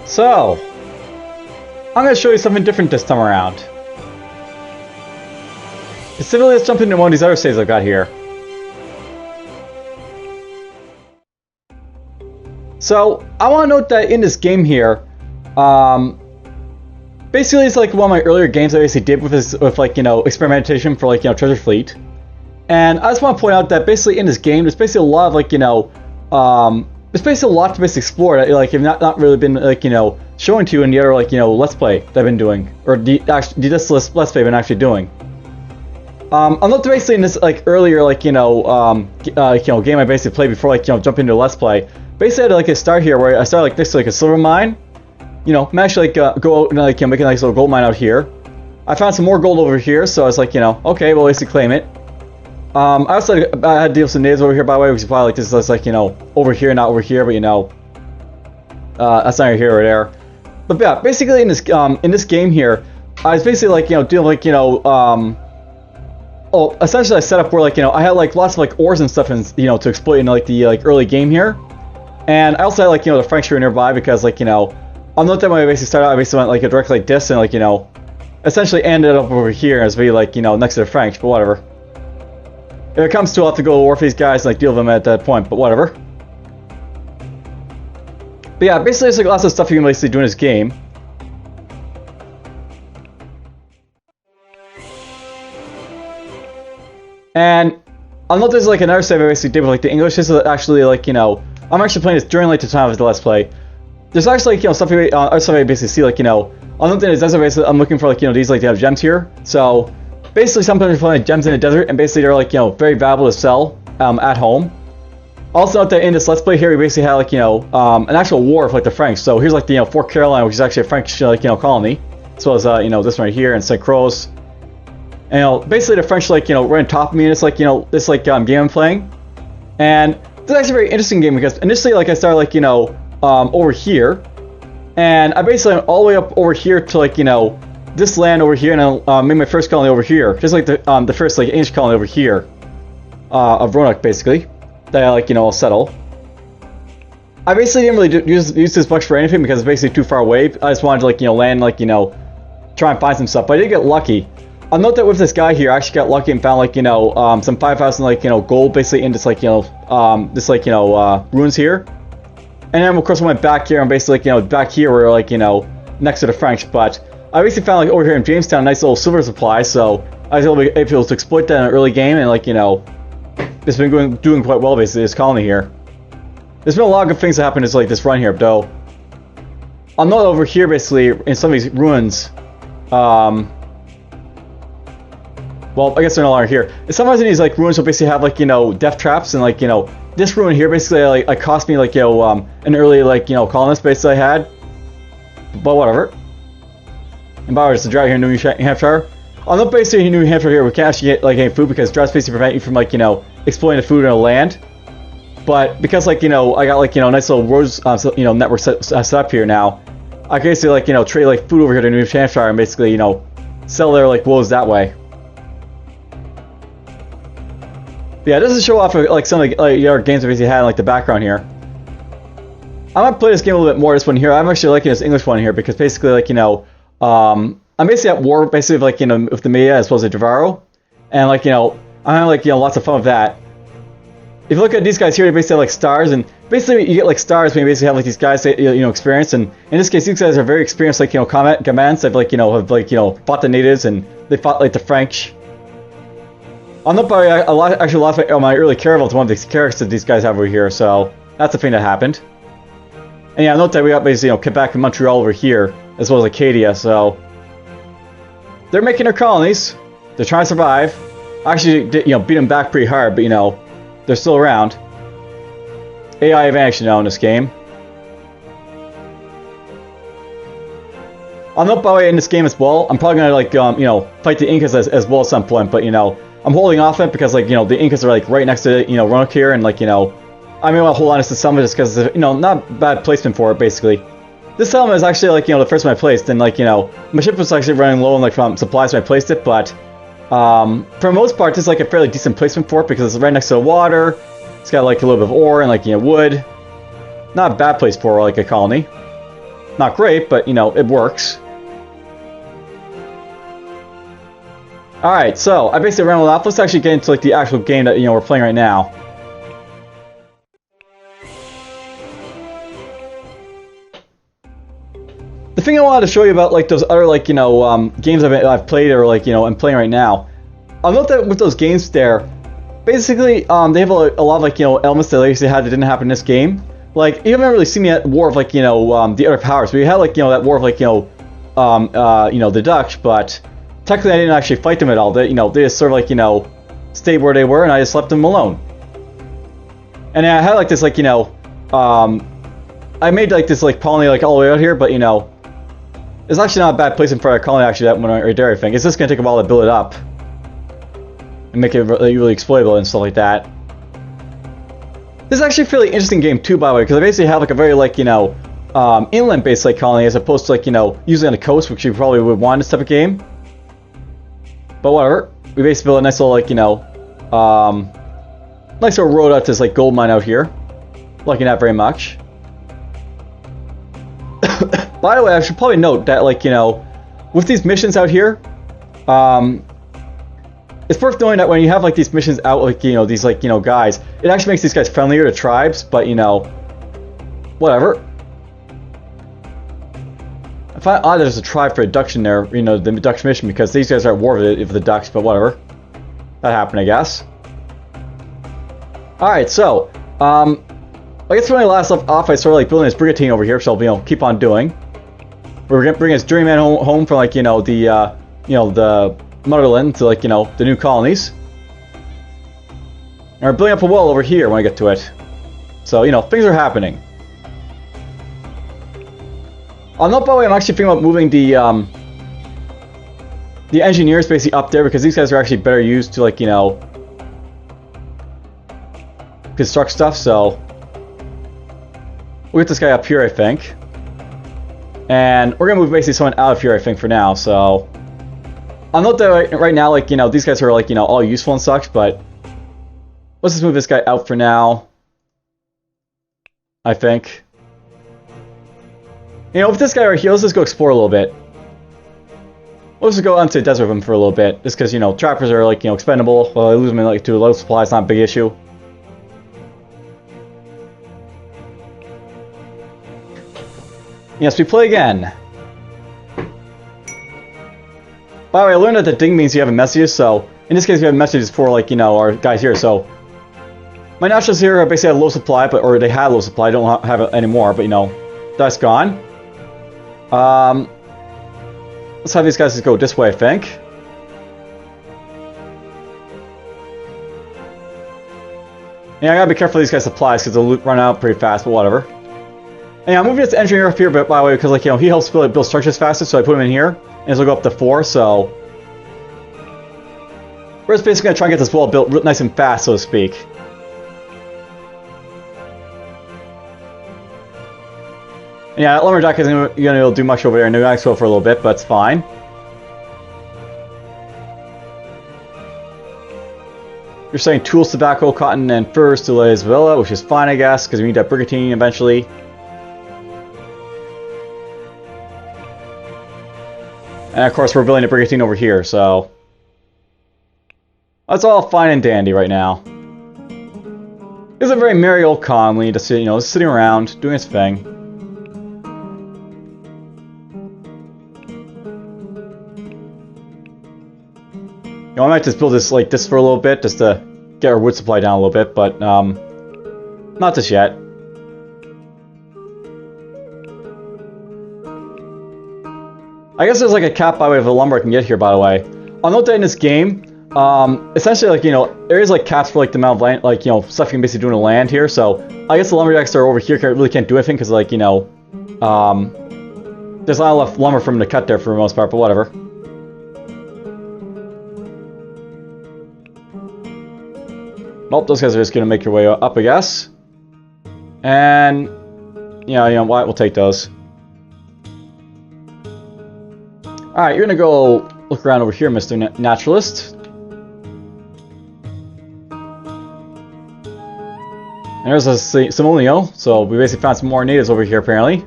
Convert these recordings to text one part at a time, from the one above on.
So, I'm going to show you something different this time around. Specifically, let's jump into one of these other saves I've got here. So, I want to note that in this game here, basically it's like one of my earlier games I basically did with like, you know, experimentation for like, you know, Treasure Fleet. And I just want to point out that basically in this game, there's basically a lot of like, you know, there's basically a lot to basically explore that like have not really been like, you know, showing to you in the other like, you know, Let's Play that I've been doing, or this Let's Play I've been actually doing. I'm not basically in this like earlier like, you know, game I basically played before like, you know, jump into Let's Play. Basically I had like a start here where I started like next to like a silver mine. You know, managed to like go out and like, you know, make a nice little gold mine out here. I found some more gold over here, so I was like, you know, okay, well, basically claim it. I also had to deal with some natives over here, by the way, which is probably like this is like, you know, over here, not over here, but you know, that's neither here or there. But yeah, basically in this game here, I was basically like, you know, doing like, you know, essentially I set up where like, you know, I had like lots of like ores and stuff, and you know, to exploit in like the like early game here, and I also had like, you know, the French here nearby because like, you know, I'll note that when I basically started out, I basically went like a direct like this, and like, you know, essentially ended up over here as be like, you know, next to the French, but whatever. If it comes to, I'll have to go to war for these guys and like deal with them at that point, but whatever. But yeah, basically there's like lots of stuff you can basically do in this game. And I'll note there's like another save I basically did with like the English. This is actually like, you know, I'm actually playing this during like the time of the Let's Play. There's actually like, you know, stuff I basically see like, you know, I'll note that in the desert basically I'm looking for like, you know, these like they have gems here. So basically sometimes you're finding gems in the desert, and basically they're like, you know, very valuable to sell at home. Also note that in this Let's Play here we basically had like, you know, an actual war with like the French. So here's like the, you know, Fort Caroline, which is actually a French like, you know, colony, as well as you know, this one right here and St. Croix. And you know, basically the French like, you know, were on top of me, and it's like, you know, this like game I'm playing. And this is actually a very interesting game because initially like I started like, you know, over here, and I basically went all the way up over here to like, you know, this land over here, and I made my first colony over here, just like the first like English colony over here of Roanoke, basically, that I like, you know, I'll settle. I basically didn't really use this much for anything because it's basically too far away. I just wanted to like, you know, land like, you know, try and find some stuff, but I did get lucky. I'll note that with this guy here, I actually got lucky and found like, you know, some 5,000 like, you know, gold basically in this like, you know, this like, you know, ruins here. And then of course I went back here and basically like, you know, back here were like, you know, next to the French, but I basically found like over here in Jamestown a nice little silver supply, so I was able to exploit that in an early game, and like, you know, it's been doing quite well basically, this colony here. There's been a lot of good things that happened as like this run here, though. I'm not over here basically in some of these ruins. Well, I guess they're no longer here. Sometimes in these like ruins will basically have like, you know, death traps, and like, you know, this ruin here basically like cost me like, you know, an early like, you know, colonist basically I had. But whatever. And by the way, it's a drought here in New Hampshire. On the base here in New Hampshire here, we can't actually get like any food because droughts basically prevent you from like, you know, exploiting the food in a land. But because like, you know, I got like, you know, nice little roads, you know, network set up here now, I can basically like, you know, trade like food over here to New Hampshire and basically, you know, sell their like woes that way. But yeah, this is show off of like some of the other games I basically had in like the background here. I might play this game a little bit more. This one here, I'm actually liking this English one here because basically like, you know, I'm basically at war basically like, you know, with the Meier as well as the Devaro, and like, you know, I'm having like, you know, lots of fun with that. If you look at these guys here, they basically have like stars, and basically you get like stars when you basically have like these guys that, you know, experience, and in this case these guys are very experienced like, you know, combatants that like, you know, have like, you know, fought the natives, and they fought like the French. I'm not by a lot of my early caravel to one of these characters that these guys have over here, so that's the thing that happened. And yeah, note that we got basically, you know, Quebec and Montreal over here, as well as Acadia, so they're making their colonies. They're trying to survive. I actually did, you know, beat them back pretty hard, but you know, they're still around. AI advantage, you know, in this game. I'll note, by the way, in this game as well, I'm probably gonna like, you know, fight the Incas as well at some point, but you know, I'm holding off it because like, you know, the Incas are like right next to, you know, Roanoke here, and like, you know, I may want to hold on to some of it just because, you know, not bad placement for it basically. This settlement is actually like, you know, the first one I placed, and like, you know, my ship was actually running low on like from supplies when I placed it, but for the most part this is like a fairly decent placement for it because it's right next to the water. It's got like a little bit of ore and like, you know, wood. Not a bad place for like a colony. Not great, but, you know, it works. Alright, so I basically ran all off. Let's actually get into like the actual game that, you know, we're playing right now. The thing I wanted to show you about like those other like, you know, games I've played or like, you know, I'm playing right now. I'll note that with those games there, basically, they have a lot of like, you know, elements that they had that didn't happen in this game. Like, you haven't really seen me at war of like, you know, the other powers. We had like, you know, that war of like, you know, the Dutch, but technically I didn't actually fight them at all. They, you know, they just sort of like, you know, stayed where they were and I just left them alone. And I had like this like, you know, I made like this like colony like all the way out here, but you know, it's actually not a bad place for a colony actually, that one right there I think. It's just going to take a while to build it up. And make it really exploitable and stuff like that. This is actually a fairly interesting game too, by the way, because I basically have like a very like, you know, inland-based like colony as opposed to like, you know, usually on the coast, which you probably would want in this type of game. But whatever. We basically built a nice little like, you know, nice little road out to this like gold mine out here. Liking that very much. By the way, I should probably note that like, you know, with these missions out here, it's worth knowing that when you have like these missions out, like, you know, these like, you know, guys, it actually makes these guys friendlier to tribes, but you know, whatever. I find odd there's a tribe for abduction there, you know, the Dutch mission, because these guys are at war with the Dutch, but whatever. That happened, I guess. Alright, so, I guess when I last left off, I started like building this brigantine over here, so I'll, you know, keep on doing. We're gonna bring this journeyman home from like, you know, the motherland to like, you know, the new colonies. And we're building up a wall over here when I get to it. So, you know, things are happening. By the way, I'm actually thinking about moving the engineers basically up there because these guys are actually better used to like, you know, construct stuff, so we'll get this guy up here, I think. And we're gonna move basically someone out of here, I think, for now, so I'll note that right now, like, you know, these guys are like, you know, all useful and such, but let's just move this guy out for now, I think. You know, with this guy right here, let's just go explore a little bit. Let's just go onto the desert with him for a little bit, just because, you know, trappers are like, you know, expendable. Well, I lose them like to a low supply, it's not a big issue. Yes, we play again. By the way, I learned that the ding means you have a messages, so in this case we have messages for like, you know, our guys here, so my naturalists here basically have low supply, or they had low supply, don't have it anymore, but you know, that's gone. Let's have these guys just go this way, I think. Yeah, I gotta be careful with these guys' supplies because they'll run out pretty fast, but whatever. And yeah, I'm moving this engineer up here, but by the way, because like, you know, he helps build structures faster, so I put him in here. And this will go up to 4, so we're just basically gonna try and get this wall built nice and fast, so to speak. And yeah, that lumberjack isn't gonna do much over there, and they're gonna go for a little bit, but it's fine. You're saying tools, tobacco, cotton, and furs to Leia's villa, which is fine, I guess, because we need that brigantine eventually. And of course, we're building a brigantine over here, so that's all fine and dandy right now. It's a very merry old colony, just, you know, just sitting around doing its thing. You know, I might just build this like this for a little bit, just to get our wood supply down a little bit, but not just yet. I guess there's like a cap by way of the lumber I can get here, by the way. I'll note that in this game, essentially, like, you know, there is like caps for like the amount of land, like, you know, stuff you can basically do in the land here. So I guess the lumberjacks that are over here really can't do anything because, like, you know, there's not enough lumber for them to cut there for the most part, but whatever. Well, those guys are just gonna make your way up, I guess. And yeah, you know what? We'll take those. Alright, you're gonna go look around over here, Mr. Naturalist. And there's a Simonio, so we basically found some more natives over here, apparently.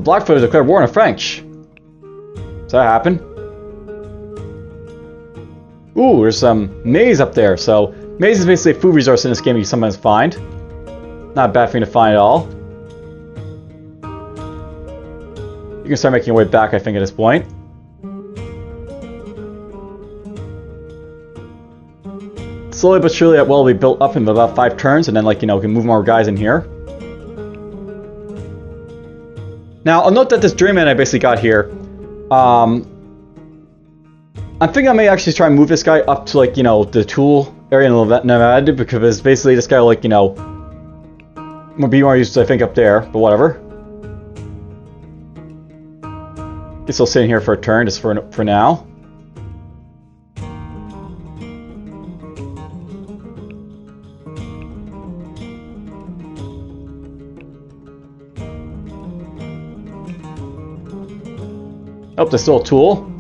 Blackfoot has declared war on the French. Does that happen? Ooh, there's some maize up there. So, maize is basically a food resource in this game you sometimes find. Not a bad thing to find at all. You can start making your way back, I think, at this point. Slowly but surely that well will be built up in about 5 turns, and then, like, you know, we can move more guys in here. Now, I'll note that this journeyman I basically got here, I think I may actually try and move this guy up to, like, you know, the tool area in Nevada, because basically this guy will, like, you know, will be more used, I think, up there, but whatever. Guess I'll sit in here for a turn, just for now. Oh, there's still a tool.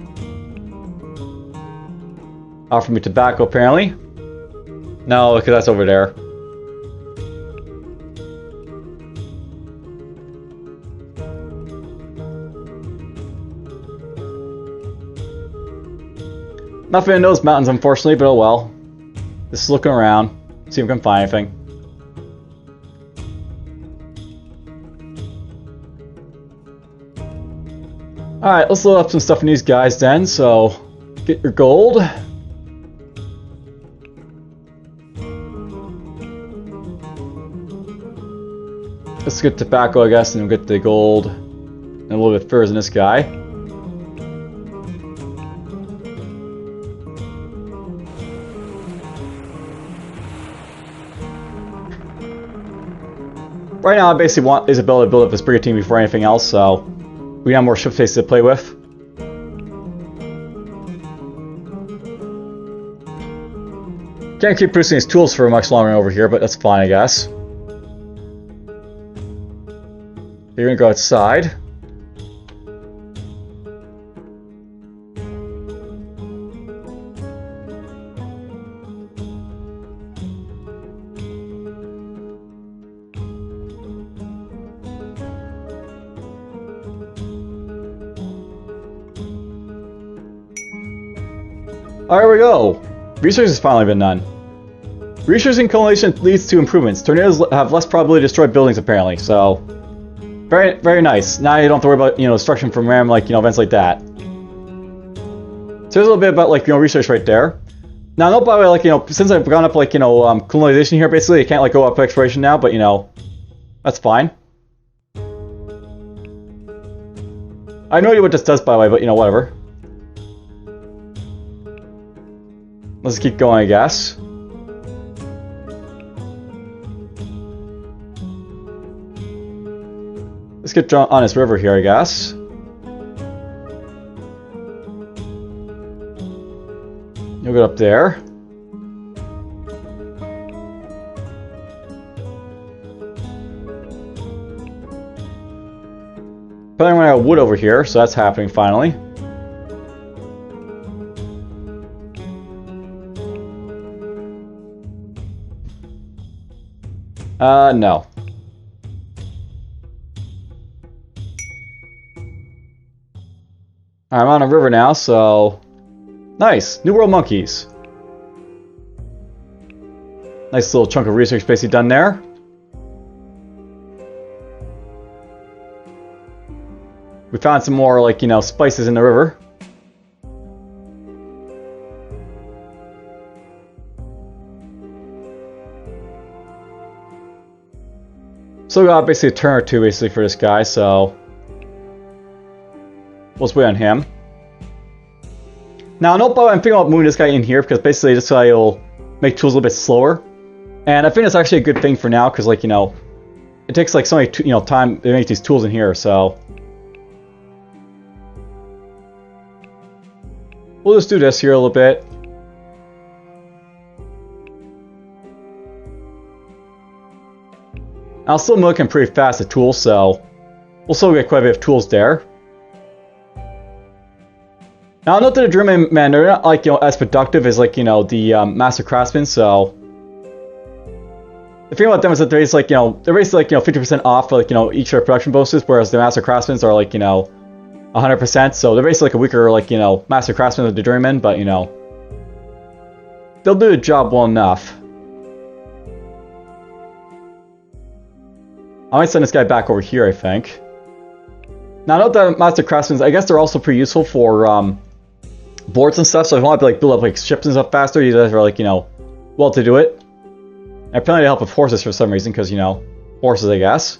Offer me tobacco, apparently. No, because that's over there. Nothing in those mountains, unfortunately, but oh well. Just looking around, see if I can find anything. Alright, let's load up some stuff in these guys then, so get your gold. Let's get tobacco, I guess, and we'll get the gold and a little bit further in this guy. Right now, I basically want Isabella to build up this brigantine before anything else, so we have more ship space to play with. Can't keep producing these tools for much longer over here, but that's fine, I guess. You're gonna go outside. There we go. Research has finally been done. Research in colonization leads to improvements. Tornadoes have less probability to destroy buildings, apparently. So, very, very nice. Now you don't have to worry about, you know, destruction from RAM, like, you know, events like that. So there's a little bit about, like, you know, research right there. Now, note by the way, like, you know, since I've gone up, like, you know, colonization here, basically, I can't, like, go up exploration now, but, you know, that's fine. I have no idea what this does, by the way, but, you know, whatever. Let's keep going, I guess. Let's get on this river here, I guess. You'll get up there. Apparently I got wood over here, so that's happening finally. No. I'm on a river now, so... Nice! New World Monkeys. Nice little chunk of research basically done there. We found some more, like, you know, spices in the river. Still got basically a turn or two basically for this guy, so we'll just wait on him. Now, note, I'm thinking about moving this guy in here because basically this guy will make tools a little bit slower, and I think that's actually a good thing for now because, like, you know, it takes like so many you know time to make these tools in here, so we'll just do this here a little bit. I'll still milk him pretty fast at tools, so we'll still get quite a bit of tools there. Now, note that the German men, they're not, like, you know, as productive as, like, you know, the Master Craftsman, so The thing about them is that they're basically like, they're basically like, 50% off, like, each of their production bonuses, whereas the Master Craftsmen are like, 100%, so they're basically like a weaker, like, Master Craftsman of the Journeyman, but, they'll do the job well enough. I might send this guy back over here, I think. Now, note that Master Craftsmen, I guess they're also pretty useful for, boards and stuff, so if you want to, like, build up, like, ships and stuff faster, you guys are, like, well to do it. And apparently they help with horses for some reason, because, horses, I guess.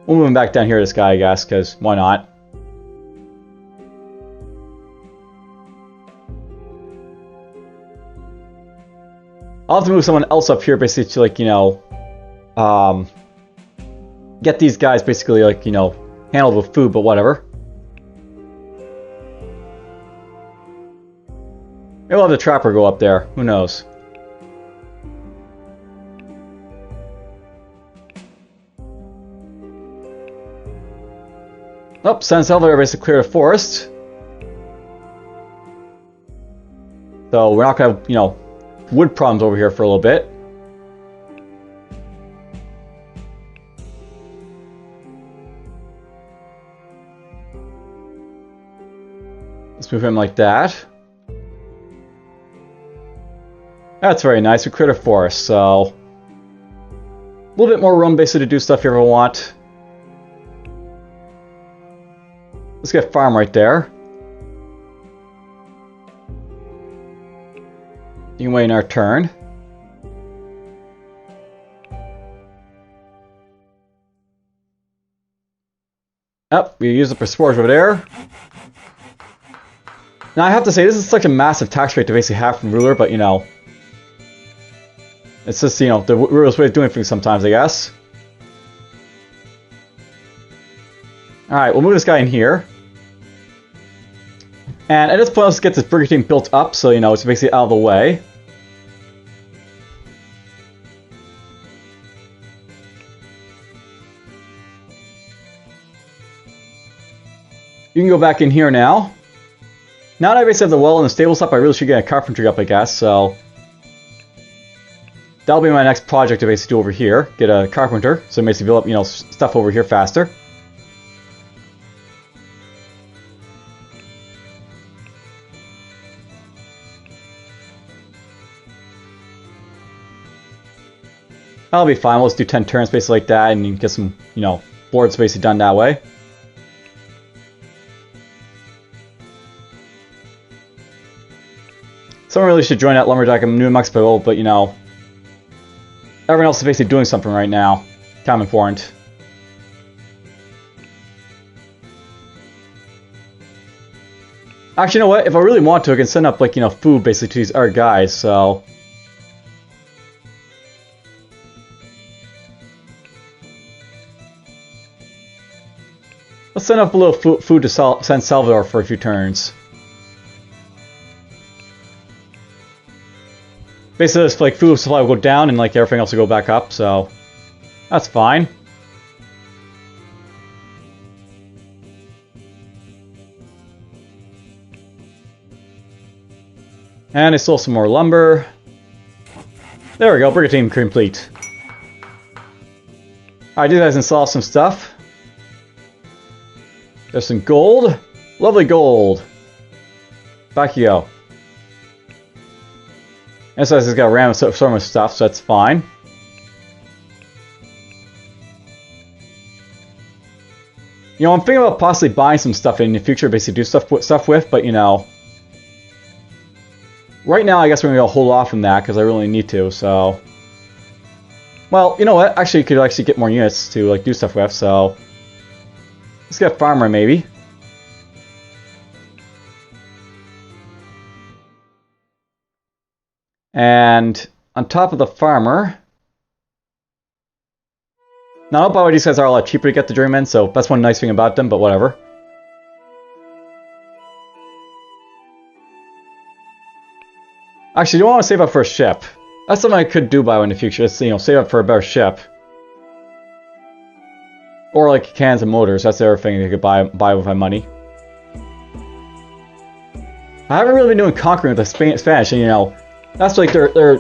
We'll move him back down here to this guy, I guess, because why not? I'll have to move someone else up here, basically, to, like, get these guys, basically, like, handled with food, but whatever. Maybe we'll have the trapper go up there. Who knows? Oh, San Salvador basically cleared a forest. So we're not gonna have, wood problems over here for a little bit. Let's move him like that. That's very nice. We cleared a forest, so a little bit more room basically to do stuff you ever want. Let's get a farm right there. You can wait in our turn. Oh, we used up our spores over there. Now I have to say, this is such a massive tax rate to basically have from ruler, but it's just, the ruler's way of doing things sometimes, I guess. Alright, we'll move this guy in here. And at this point, let's get this brigade built up, so, it's basically out of the way. You can go back in here now. Now that I basically have the well and the stables up, I really should get a carpentry up, I guess, so that'll be my next project to basically do over here. Get a carpenter, so basically build up, stuff over here faster. That'll be fine. We'll just do 10 turns basically like that, and you can get some, boards basically done that way. Someone really should join that lumberjack in New Mexico, but everyone else is basically doing something right now. Kind of important. Actually, you know what? If I really want to, I can send up, like, food basically to these other guys, so let's send up a little food to San Salvador for a few turns. Basically, this, like, food supply will go down and, like, everything else will go back up, so that's fine. And I stole some more lumber. There we go, brigade team complete. Alright, these guys install some stuff. There's some gold. Lovely gold. Back you go. And so it's got a random storm of stuff, so that's fine. I'm thinking about possibly buying some stuff in the future, basically do stuff with, but right now I guess we're gonna hold off on that because I really need to. So, well, you know what? Actually, you could actually get more units to, like, do stuff with. So, let's get a farmer maybe. And on top of the farmer, now, by the way, these guys are a lot cheaper to get the journeymen, so that's one nice thing about them, but whatever. Actually, you want to save up for a ship. That's something I could do by in the future, is, save up for a better ship. Or, like, cans and motors, that's the other thing you could buy with my money. I haven't really been doing conquering with the Spanish, and you know, that's like their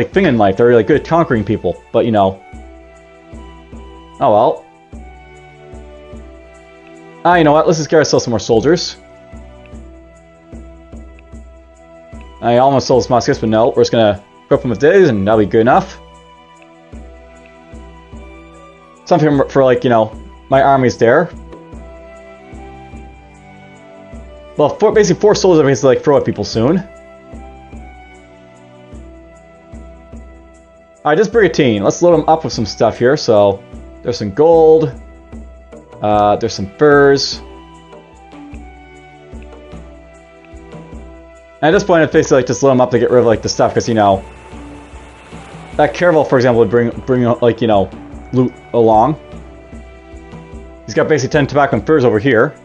thing in life. They're like good at conquering people, but you know. Oh well. You know what? Let's just get ourselves some more soldiers. I almost sold this muskets, but no, we're just gonna equip them with these, and that'll be good enough. Something for like, you know, my army's there. Well, basically 4 soldiers are basically like throw at people soon. Alright, this brigantine. Let's load them up with some stuff here. So, there's some gold. There's some furs. And at this point, I basically like just load them up to get rid of like the stuff, because you know, that caravel, for example, would bring like, you know, loot along. He's got basically 10 tobacco and furs over here.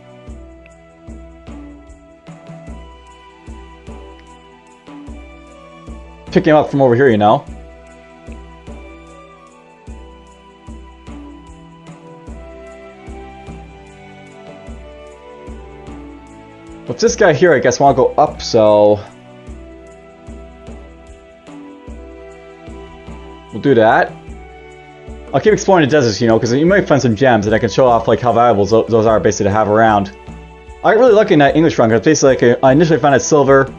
Picking him up from over here, you know. But this guy here, I guess, want to go up, so we'll do that. I'll keep exploring the deserts, you know, because you might find some gems, and I can show off like how valuable those are basically to have around. I got really lucky in that English run, because basically like, I initially found that silver,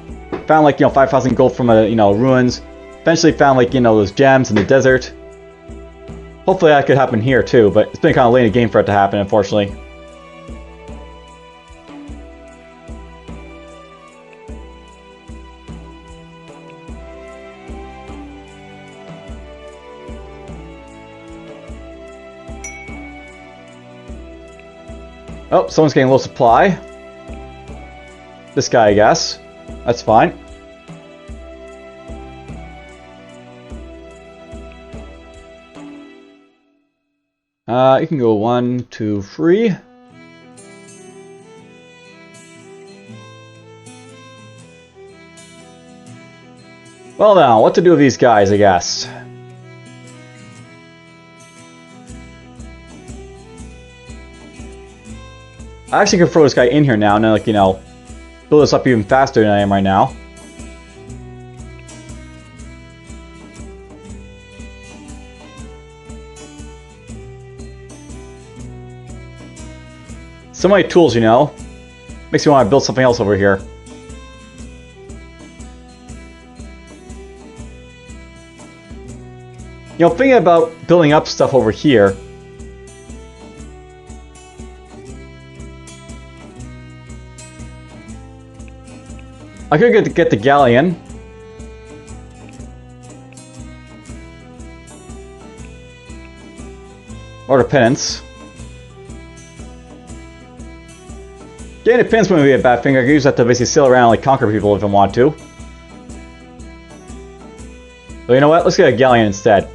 found like, you know, 5,000 gold from you know, ruins, eventually found like, you know, those gems in the desert. Hopefully that could happen here too, but it's been kind of late in the game for it to happen, unfortunately. Oh, someone's getting a low supply. This guy, I guess. That's fine. You can go 1, 2, 3. Well now, what to do with these guys, I guess. I actually can throw this guy in here now, and like, you know, build this up even faster than I am right now. So many tools, you know. Makes me want to build something else over here. You know, thinking about building up stuff over here. I could get the galleon. Or the penance. Getting the penance wouldn't be a bad thing. I could use that to basically sail around and like conquer people if I want to. But you know what? Let's get a galleon instead.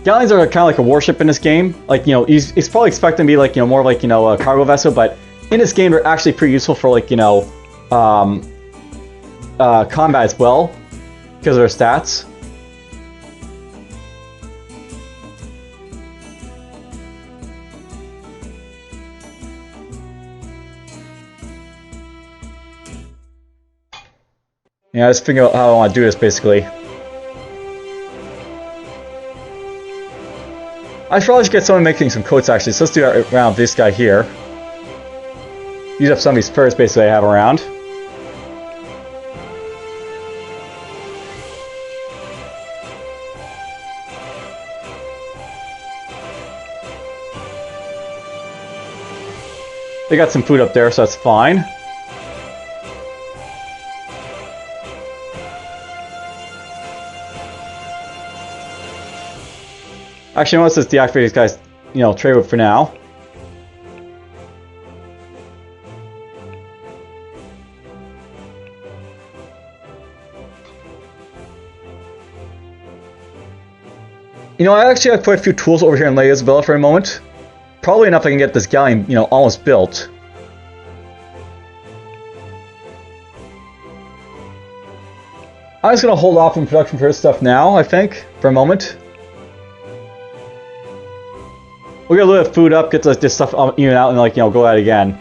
Galleons are kind of like a warship in this game. Like, you know, he's probably expecting to be like, you know, more like, you know, a cargo vessel, but in this game, they're actually pretty useful for, like, you know, combat as well, because of their stats. Yeah, I just figure out how I want to do this, basically. I should probably get someone making some coats, actually, so let's do that around this guy here. Use up some of these furs, basically, I have around. They got some food up there, so that's fine. Actually, let's just deactivate these guys, you know, trade with for now. You know, I actually have quite a few tools over here in Lady Isabella for a moment. Probably enough I can get this galleon, you know, almost built. I'm just going to hold off on production for this stuff now, I think, for a moment. We'll get a little bit of food up, get this stuff even out, and, like, you know, go at it again.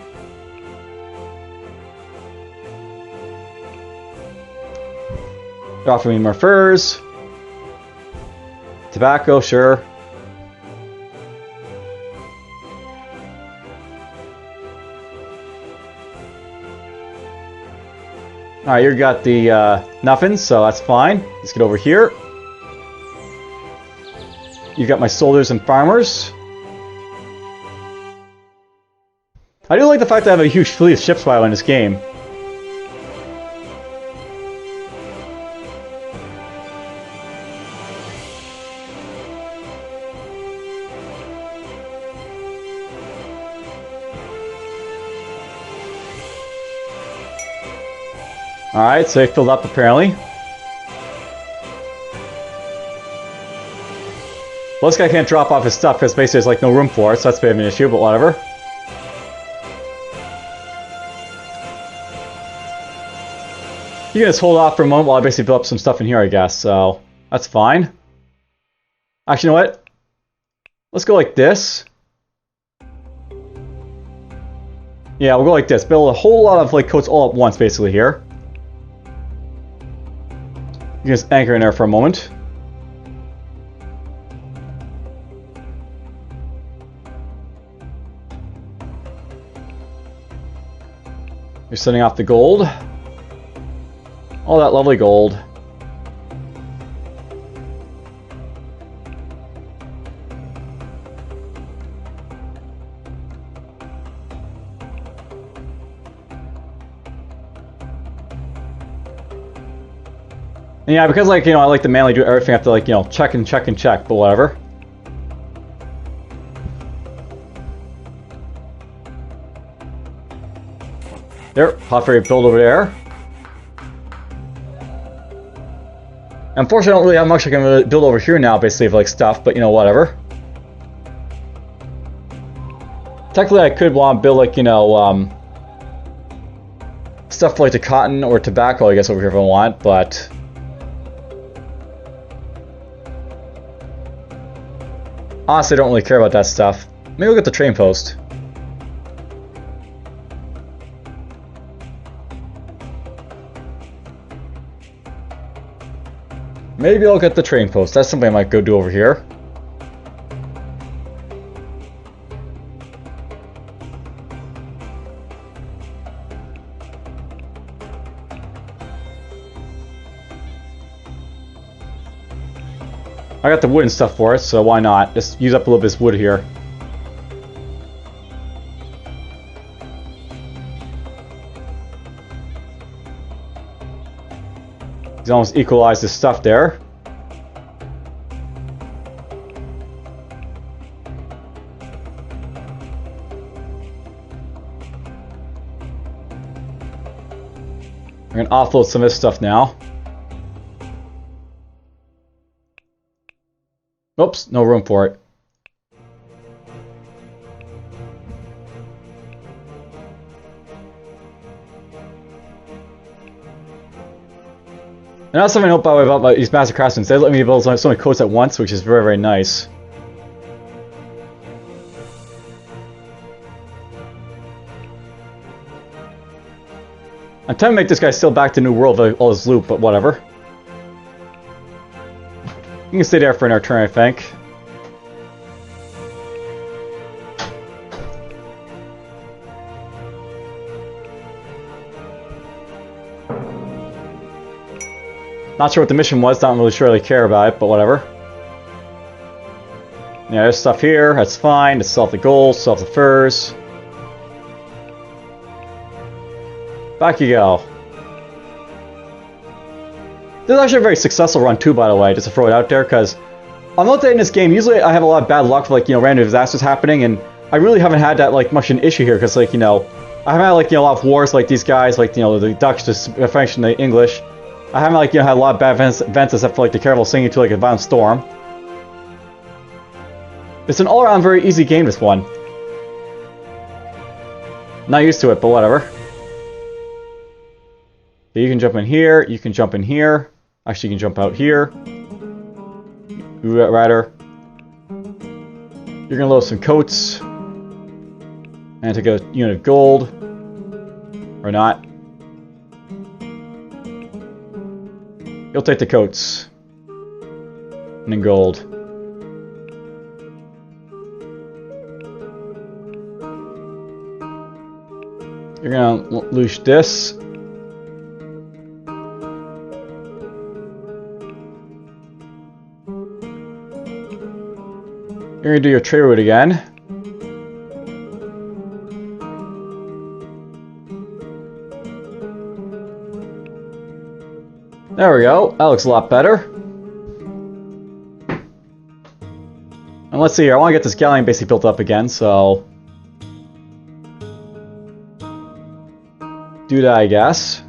They're offering me more furs. Tobacco, sure. Alright, you got the nothing, so that's fine. Let's get over here. You got my soldiers and farmers. I do like the fact that I have a huge fleet of ships by the way in this game. Alright, so they filled up apparently. Well, this guy can't drop off his stuff because basically there's like no room for it, so that's a bit of an issue, but whatever. You can just hold off for a moment while I basically build up some stuff in here, I guess, so that's fine. Actually, you know what? Let's go like this. Yeah, we'll go like this. Build a whole lot of like coats all at once, basically, here. You can just anchor in there for a moment. You're sending off the gold. All that lovely gold. And yeah, because like, you know, I like to manually do everything, I have to like, you know, check and check and check, but whatever. There, hot fairy build over there. Unfortunately, I don't really have much I can really build over here now, basically, of like stuff, but you know, whatever. Technically, I could want to build like, you know, stuff for like the cotton or tobacco, I guess, over here if I want, but honestly, I don't really care about that stuff. Maybe we'll get the train post. Maybe I'll get the train post. That's something I might go do over here. I got the wood and stuff for it, so why not? Just use up a little bit of this wood here. He's almost equalized his stuff there. We're gonna offload some of this stuff now. Oops, no room for it. And that's something I know, by the way, about these master craftsmen. They let me build so many coats at once, which is very, very nice. I'm trying to make this guy still back to New World with all his loot, but whatever. You can stay there for another turn, I think. Not sure what the mission was, not really sure I care about it, but whatever. Yeah, there's stuff here, that's fine. Let's sell off the gold, sell off the furs. Back you go. This is actually a very successful run too, by the way, just to throw it out there, because I'm not that in this game, usually I have a lot of bad luck for like, you know, random disasters happening, and I really haven't had that like much an issue here, because like, you know, I haven't had like, you know, a lot of wars like these guys, like, you know, the Dutch, the French, and the English. I haven't like, you know, had a lot of bad events except for like the Caravel singing to like a violent storm. It's an all-around very easy game, this one. Not used to it, but whatever. So you can jump in here, you can jump in here. Actually, you can jump out here. Rider. You're gonna load some coats. And take a unit of gold. Or not. You'll take the coats. And then gold. You're gonna loosh this. You're gonna do your trade route again. There we go. That looks a lot better. And let's see here. I want to get this galleon basically built up again, so do that, I guess.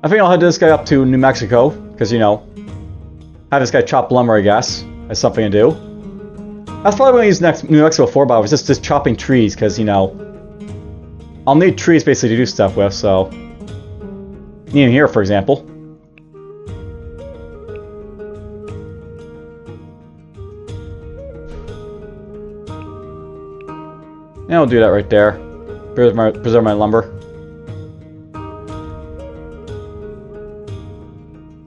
I think I'll head this guy up to New Mexico, because, you know, have this guy chop lumber, I guess. That's something to do. That's probably what I use New Mexico for, but I was just chopping trees, because, you know, I'll need trees basically to do stuff with, so. Need him here, for example. And I'll do that right there. Preserve my lumber.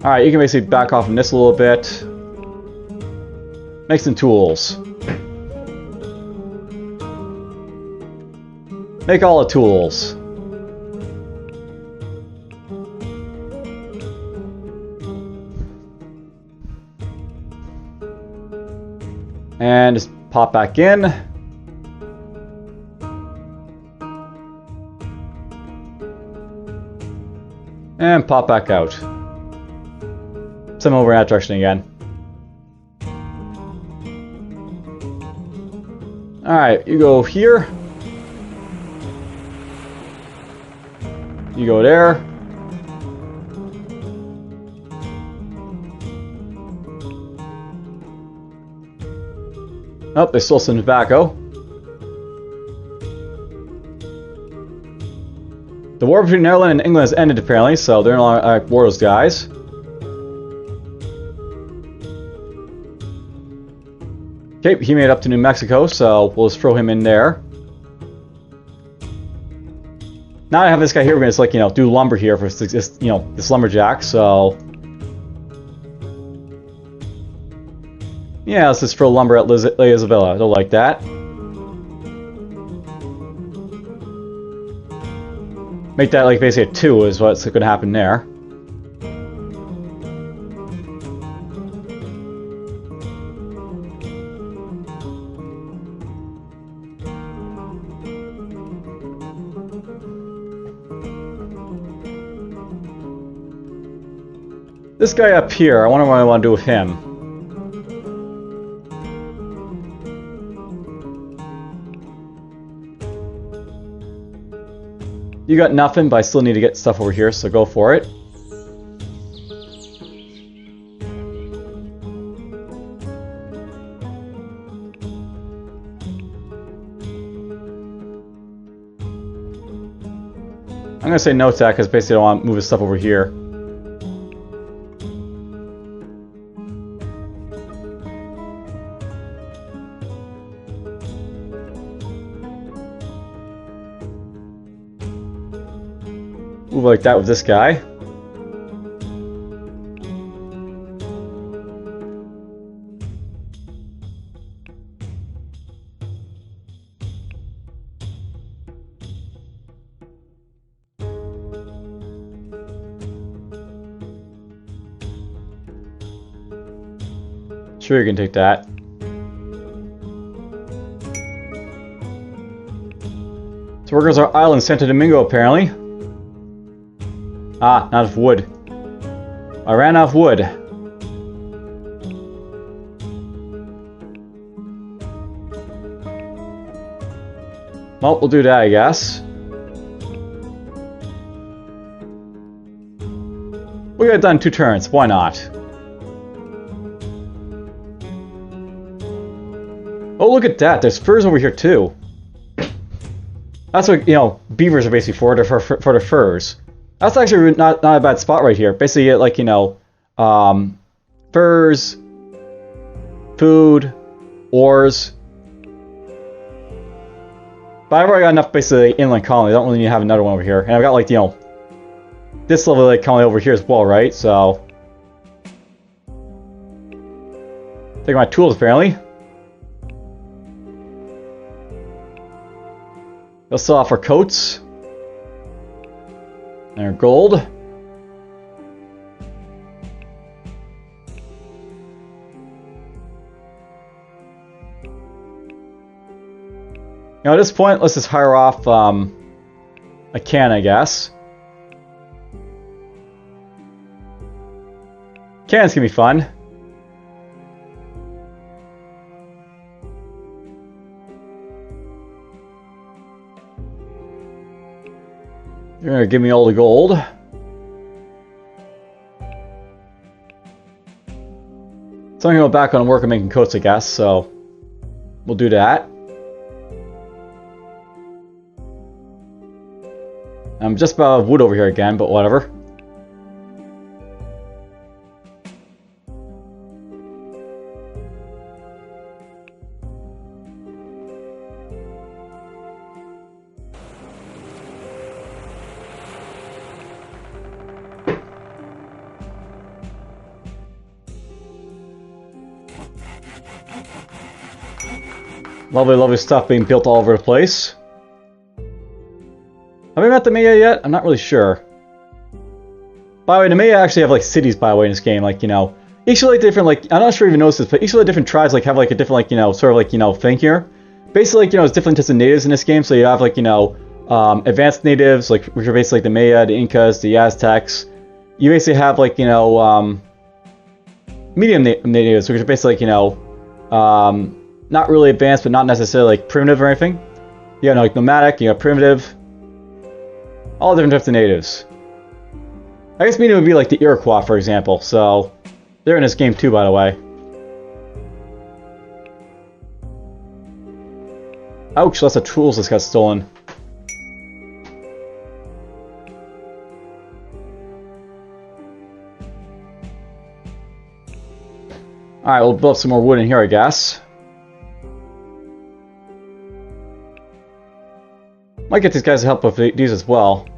Alright, you can basically back off from this a little bit. Make some tools. Make all the tools. And just pop back in. And pop back out. Send over in that direction again. Alright, you go here. You go there. Oh, they stole some tobacco. The war between Ireland and England has ended apparently, so they're no longer at war with those guys. Okay, he made it up to New Mexico, so we'll just throw him in there. Now I have this guy here, we're gonna just, like, you know, do lumber here for this, you know, this lumberjack, so. Yeah, let's just throw lumber at Isabella. They'll like that. Make that like basically a 2 is what's going to happen there. This guy up here, I wonder what I want to do with him. You got nothing, but I still need to get stuff over here, so go for it. I'm gonna say no to that because basically I don't want to move his stuff over here. Move like that with this guy. Sure, you can take that. So where goes our island? Santo Domingo, apparently. Ah, not enough wood. I ran out of wood. Well, we'll do that, I guess. We got it done in 2 turns. Why not? Oh, look at that. There's furs over here, too. That's what, you know, beavers are basically for their furs. That's actually not a bad spot right here. Basically, you get, like, you know, furs, food, ores. But I've already got enough basically inland colony. I don't really need to have another one over here. And I've got like, you know, this level like colony over here as well, right? So take my tools apparently. They'll sell off our coats. And our gold. You know, at this point, let's just hire off a can, I guess. Cans can be fun. You're gonna give me all the gold. So I'm gonna go back on work and making coats, I guess, so we'll do that. I'm just about out of wood over here again, but whatever. Lovely, lovely stuff being built all over the place. Have we met the Meier yet? I'm not really sure. By the way, the Meier actually have like cities, by the way, in this game. Like, you know, each of like different, like, I'm not sure if you noticed this, but each of the different tribes like have like a different, like, you know, sort of like, you know, thing here. Basically, like, you know, it's different types of natives in this game. So you have like, you know, advanced natives, like, which are basically like the Maya, the Incas, the Aztecs. You basically have like, you know, medium natives, which are basically like, you know, not really advanced, but not necessarily like primitive or anything. You know, like nomadic, you know, primitive. All different types of natives. I guess medium would be like the Iroquois, for example. So they're in this game too, by the way. Ouch, lots of tools just got stolen. Alright, we'll build up some more wood in here, I guess. Might get these guys to help with these as well.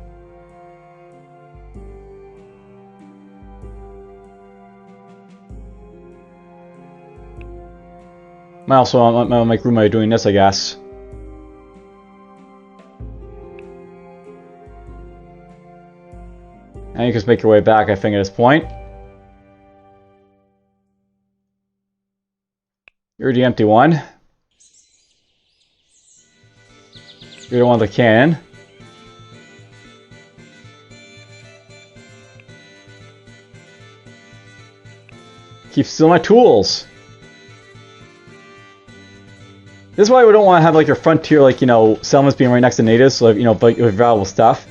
Might also make room by doing this, I guess. And you can just make your way back, I think, at this point. You're the empty one. You're the one with the cannon. Keep stealing my tools. This is why we don't want to have like your frontier, like, you know, settlements being right next to natives, so you know, but with valuable stuff.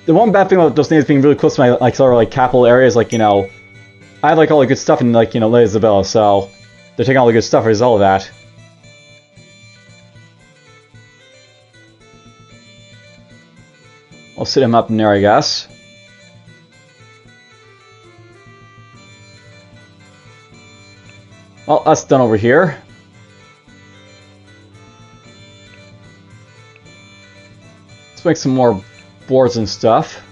The one bad thing about those natives being really close to my like sort of like capital areas, like, you know, I have like all the good stuff in like, you know, Lady Isabella, so they're taking all the good stuff as all of that. I'll sit him up in there, I guess. Well, that's done over here. Let's make some more boards and stuff.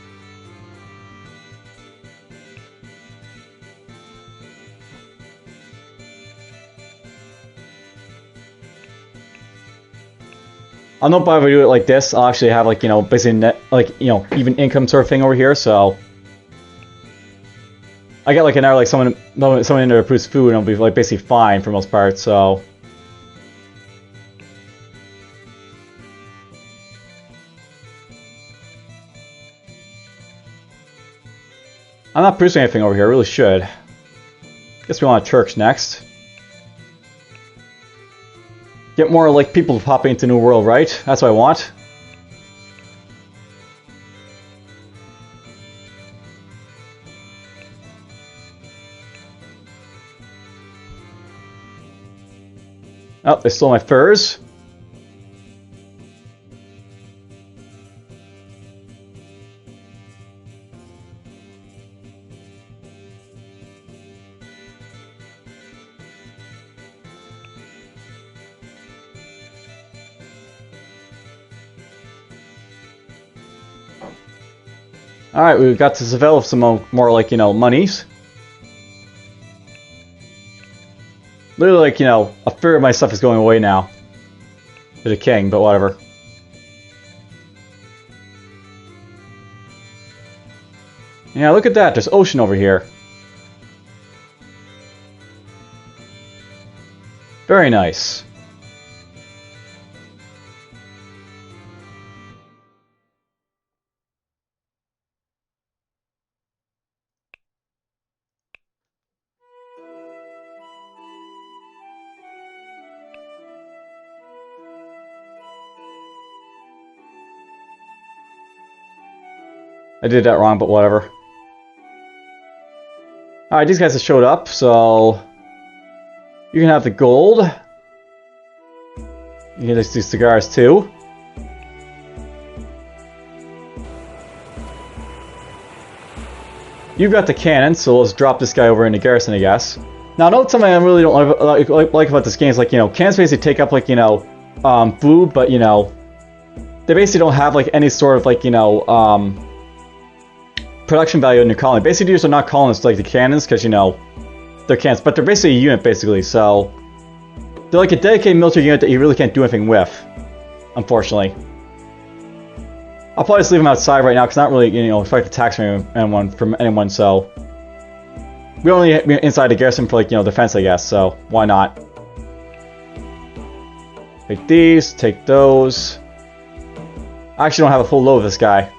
I'll know if I do it like this, I'll actually have like, you know, basically net, like, you know, even income sort of thing over here, so I get like an hour, like someone in there to produce food, and I'll be like basically fine for most part, so I'm not producing anything over here, I really should. Guess we want a church next. Get more like people popping into New World, right? That's what I want. Oh, they stole my furs. Alright, we've got to develop some more like, you know, monies. Literally, like, you know, a third of my stuff is going away now. To the king, but whatever. Yeah, look at that. There's ocean over here. Very nice. I did that wrong, but whatever. Alright, these guys have showed up, so... You can have the gold. You can just do cigars, too. You've got the cannon, so let's drop this guy over into garrison, I guess. Now, note something I really don't like about this game is, like, you know, cannons basically take up, like, you know, food, but, you know, they basically don't have, like, any sort of, like, you know, production value in your colony. Basically, these are not colonists like the cannons, because, you know, they're cannons, but they're basically a unit, basically, so... They're like a dedicated military unit that you really can't do anything with, unfortunately. I'll probably just leave them outside right now, because not really, you know, expect attacks from anyone, so... We only inside the garrison for, like, you know, defense, I guess, so why not? Take these, take those... I actually don't have a full load of this guy.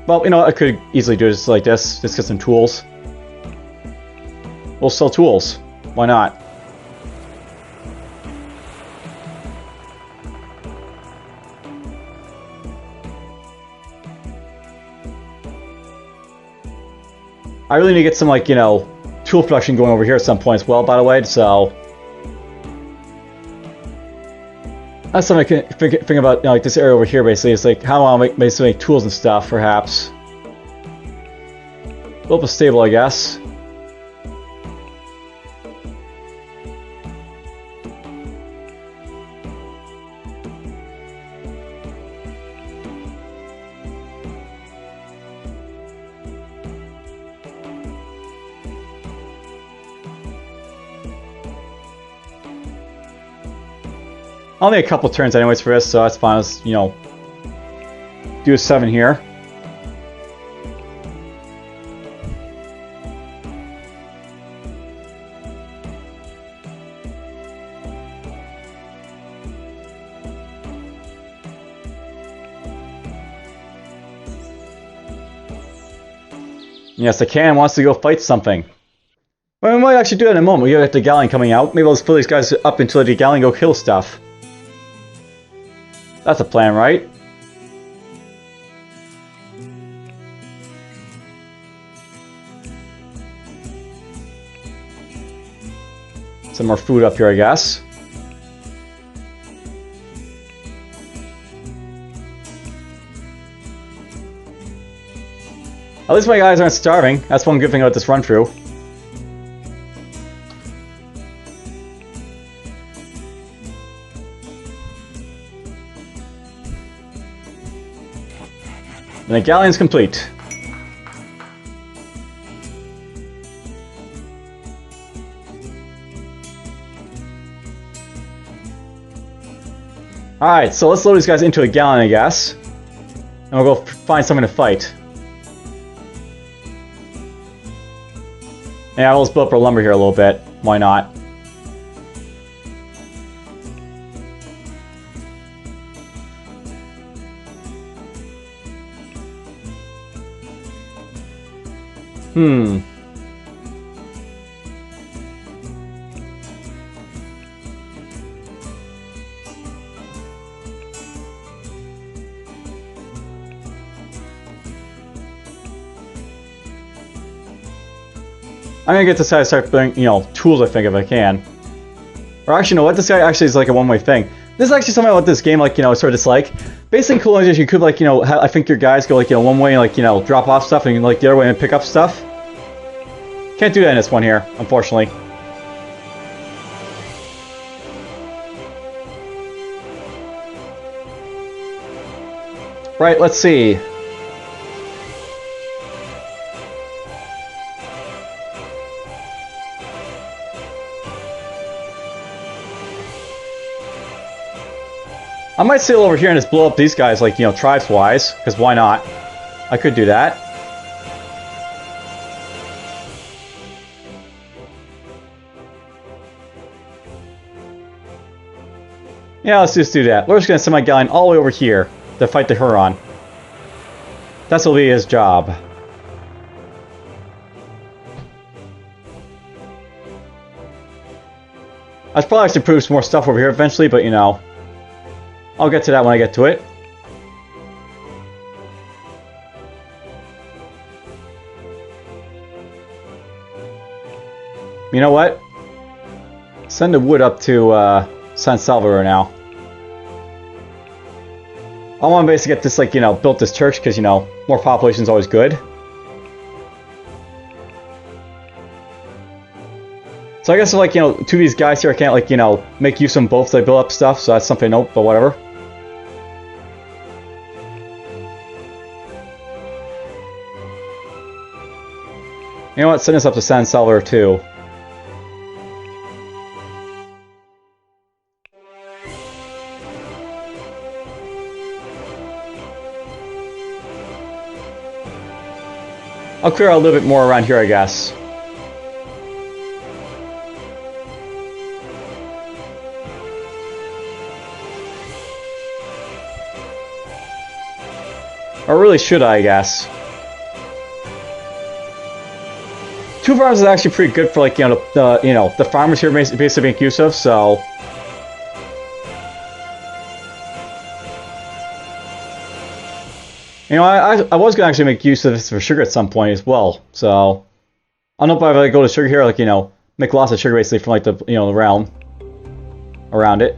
Well, you know, I could easily do this like this. Just get some tools. We'll sell tools. Why not? I really need to get some, like, you know, tool production going over here at some point as well, by the way, so... That's something I can think about, you know, like this area over here, basically. It's like how I make basically make tools and stuff, perhaps. Build up a stable, I guess. Only a couple turns anyways for this, so that's fine. Let's, you know, do a 7 here. Yes, the cannon wants to go fight something. Well, we might actually do it in a moment. We got the galleon coming out. Maybe we'll just fill these guys up until the galleon go kill stuff. That's a plan, right? Some more food up here, I guess. At least my guys aren't starving. That's one good thing about this run through. And the galleon's complete. Alright, so let's load these guys into a galleon, I guess. And we'll go find something to fight. Yeah, we'll just build up our lumber here a little bit. Why not? I'm gonna get this guy to start building, you know, tools, I think, if I can. Or actually, you know what? This guy actually is like a one-way thing. This is actually something about this game, like, you know, sort of dislike. Basically, in Colonization, you could, like, you know, I think your guys go, like, you know, one way and, like, you know, drop off stuff, and, like, the other way and pick up stuff. Can't do that in this one here, unfortunately. Right, let's see. I might sail over here and just blow up these guys, like, you know, tribes-wise, because why not? I could do that. Yeah, let's just do that. We're just gonna send my galleon all the way over here to fight the Huron. That's what'll be his job. I should probably actually prove some more stuff over here eventually, but you know, I'll get to that when I get to it. You know what? Send the wood up to San Salvador now. I want to basically get this, like, you know, built this church because, you know, more population is always good. So I guess, like, you know, two of these guys here, I can't, like, you know, make use of them both to build up stuff, so that's something to note, but whatever. You know what? Send us up to San Salvador too. I'll clear out a little bit more around here, I guess. Or really should I guess. Two farms is actually pretty good for, like, you know, the farmers here basically make use of, so. You know, I was gonna actually make use of this for sugar at some point as well, so. I don't know if I go to sugar here, like, you know, make lots of sugar basically from, like, the, you know, the realm around it.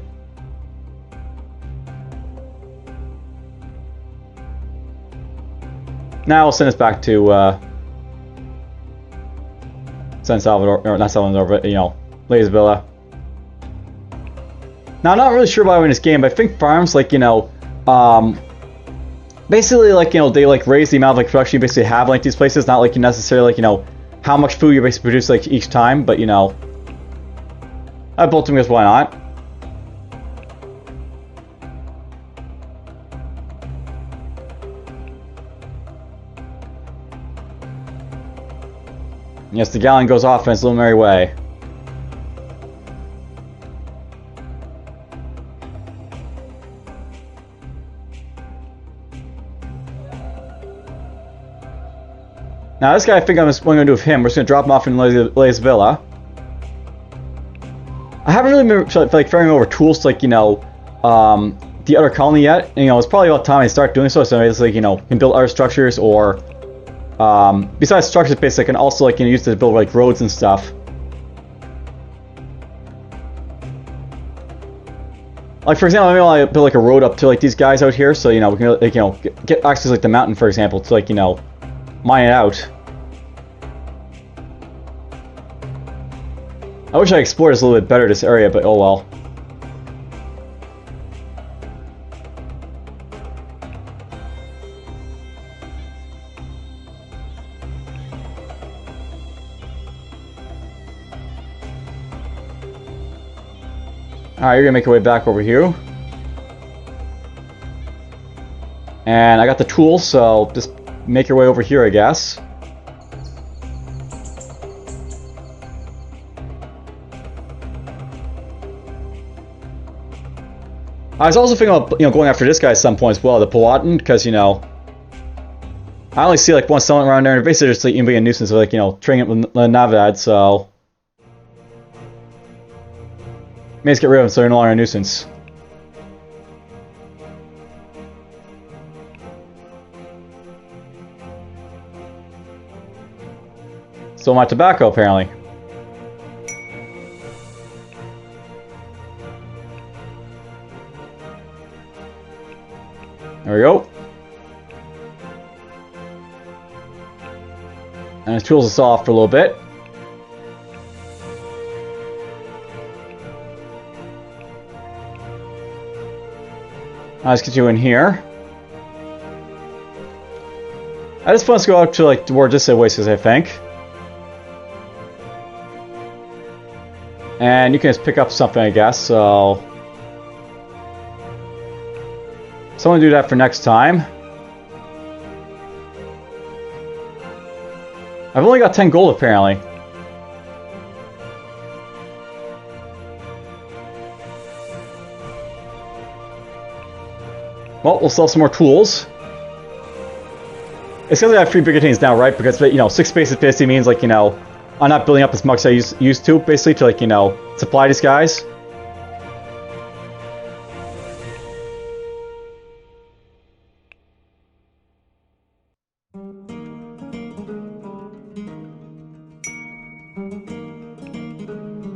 Now I'll send us back to San Salvador, or not Salvador, but, you know, Lays Villa. Now I'm not really sure why I win this game, but I think farms, like, you know, basically, like, you know, they, like, raise the amount of, like, production you basically have, like, these places, not, like, you necessarily, like, you know, how much food you basically produce, like, each time, but, you know, I built them because why not? Yes, the galleon goes off in its little merry way. Now this guy, I think I'm just going to do with him. We're just going to drop him off in Lay's Villa. I haven't really been, like, ferrying over tools to, like, you know, the other colony yet. And, you know, it's probably about time I start doing so. So it's like, you know, can build other structures or, besides structures, basically, I can also, like, you know, use it to build, like, roads and stuff. Like, for example, maybe I'll build, like, a road up to, like, these guys out here. So, you know, we can, like, you know, get access to, like, the mountain, for example, to, like, you know, mine it out. I wish I explored this a little bit better, this area, but oh well. Alright, you're gonna make your way back over here. And I got the tools, so just make your way over here, I guess. I was also thinking about, you know, going after this guy at some point as well, the Powhatan, because, you know, I only see, like, one settlement around there, and basically just, like, being a nuisance of, like, you know, trading it with Navidad, so may just get rid of them so they're no longer a nuisance. Still my tobacco, apparently. There we go. And his tools us off for a little bit. Let's get you in here. At this point, let's go out to like where this oasis, I think. And you can just pick up something, I guess, so... Someone do that for next time. I've only got 10 gold, apparently. Well, we'll sell some more tools. It's because I have 3 brigantines now, right? Because, you know, 6 spaces basically means, like, you know, I'm not building up as much as I used to, basically, to, like, you know, supply these guys.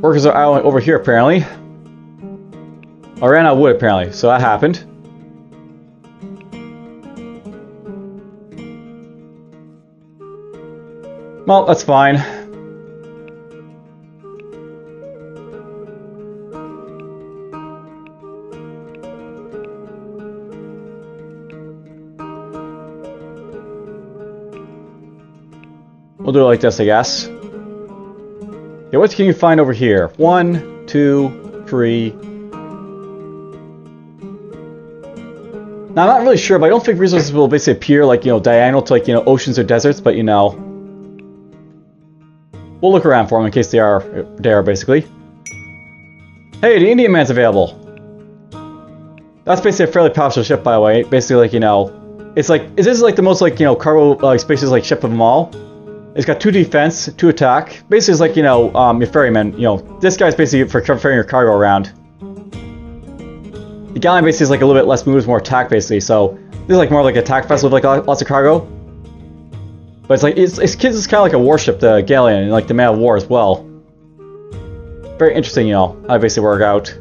Workers are out over here, apparently. I ran out of wood, apparently, so that happened. Well, that's fine. We'll do it like this, I guess. Yeah, what can you find over here? 1, 2, 3. Now, I'm not really sure, but I don't think resources will basically appear, like, you know, diagonal to, like, you know, oceans or deserts, but, you know... We'll look around for them in case they are there, basically. Hey, the Indian Man's available! That's basically a fairly powerful ship, by the way. Basically, like, you know... It's like... This is, like, the most, like, you know, cargo, like, spacious, like, ship of them all. It's got 2 defense, 2 attack. Basically, it's like, you know, your ferryman. You know, this guy's basically for ferrying your cargo around. The galleon basically is like a little bit less moves, more attack, basically. So this is like more like an attack vessel with like lots of cargo. But it's like it's kind of like a warship, the galleon, and like the man of war as well. Very interesting, you know, how they basically work out.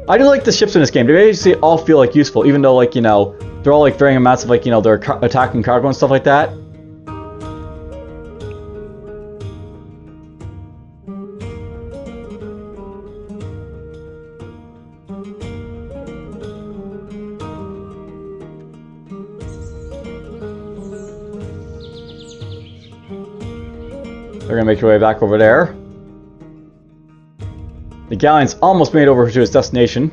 I do like the ships in this game. They basically all feel like useful, even though like, you know, they're all like varying amounts of like, you know, their attacking cargo and stuff like that. They're gonna make your way back over there. The galleon's almost made over to its destination.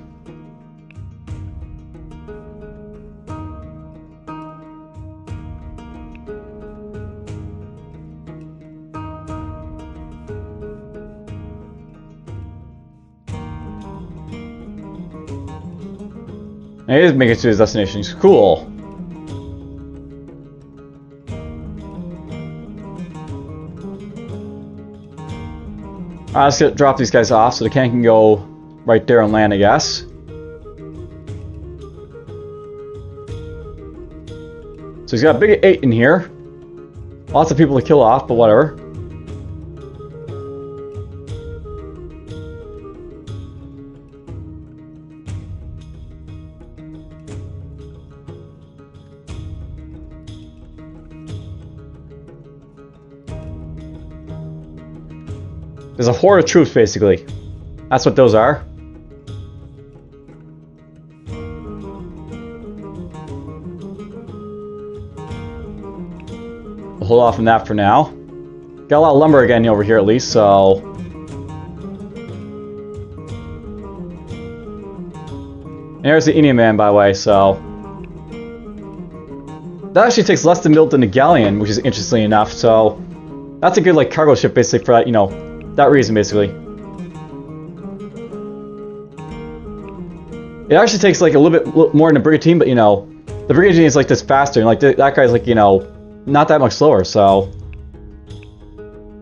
And it is making it to its destination. Cool. Alright, let's drop these guys off so the can go right there on land, I guess. So he's got a big 8 in here. Lots of people to kill off, but whatever. There's a horde of troops, basically. That's what those are. We'll hold off on that for now. Got a lot of lumber again over here, at least, so... And there's the Indian Man, by the way, so... That actually takes less to build than the galleon, which is interesting enough, so... That's a good, like, cargo ship, basically, for that, you know... That reason, basically. It actually takes like a little bit more than a brigantine, but you know, the brigantine is like this faster, and like that guy's like, you know, not that much slower. So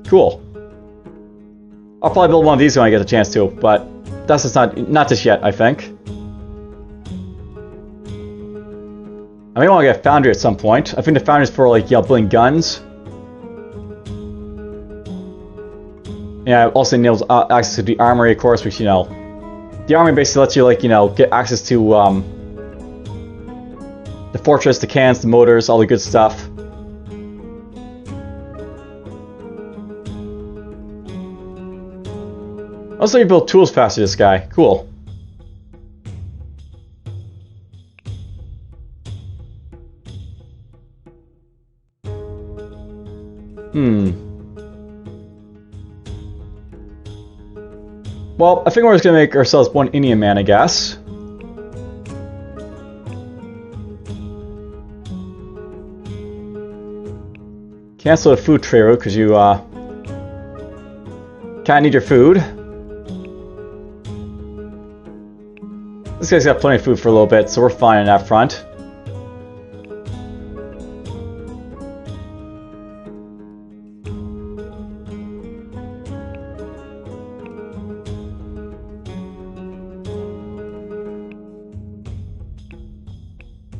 cool. I'll probably build one of these when I get a chance to, but that's just not just yet, I think. I may want to get a foundry at some point. I think the foundry is for like, you know, building guns. Yeah, also enables access to the armory, of course, which, you know, the armory basically lets you, like, you know, get access to the fortress, the cannons, the motors, all the good stuff. Also, you build tools faster, this guy. Cool. . Well, I think we're just gonna make ourselves one Indian man, I guess. Cancel the food tray route, because you, kinda need your food. This guy's got plenty of food for a little bit, so we're fine on that front.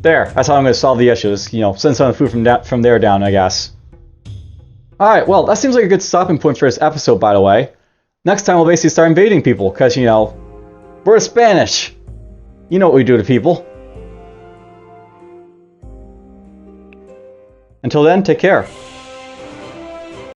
There, that's how I'm going to solve the issues. You know, send some of the food from there down, I guess. Alright, well, that seems like a good stopping point for this episode, by the way. Next time we'll basically start invading people, because, you know, we're Spanish. You know what we do to people. Until then, take care.